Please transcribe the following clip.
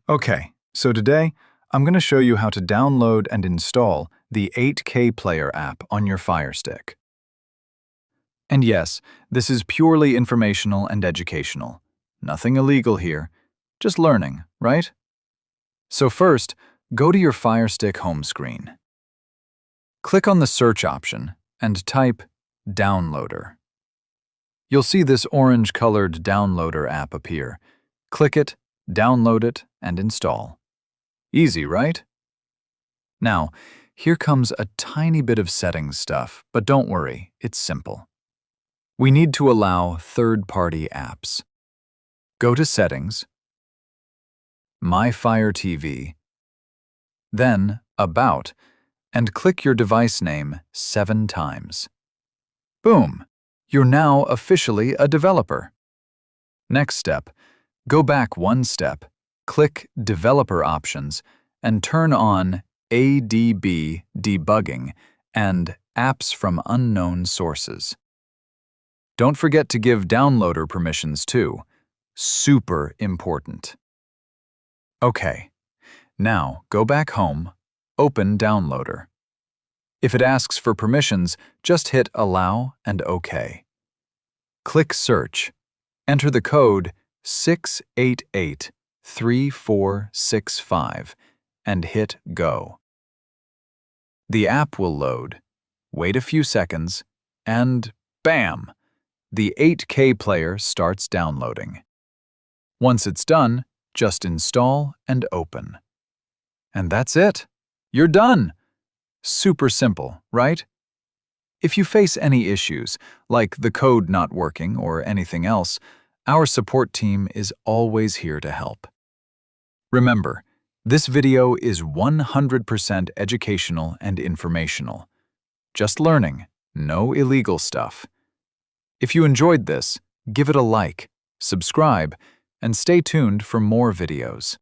Okay, so today I'm going to show you how to download and install the 8K Player app on your Fire Stick. And yes, this is purely informational and educational. Nothing illegal here, just learning, right? So first, go to your Fire Stick home screen. Click on the search option and type Downloader. You'll see this orange-colored Downloader app appear. Click it, download it, and install. Easy, right? Now, here comes a tiny bit of settings stuff, but don't worry, it's simple. We need to allow third-party apps. Go to Settings, My Fire TV, then About, and click your device name 7 times. Boom! You're now officially a developer. Next step, go back one step, click Developer Options, and turn on ADB debugging and Apps from Unknown Sources. Don't forget to give downloader permissions too. Super important. Okay, now go back home, open Downloader. If it asks for permissions, just hit Allow and OK. Click Search. Enter the code 6883465 and hit Go. The app will load. Wait a few seconds, and bam! The 8K player starts downloading. Once it's done, just install and open. And that's it. You're done. Super simple, right? If you face any issues, like the code not working or anything else, our support team is always here to help. Remember, this video is 100% educational and informational. Just learning, no illegal stuff. If you enjoyed this, give it a like, subscribe, and stay tuned for more videos.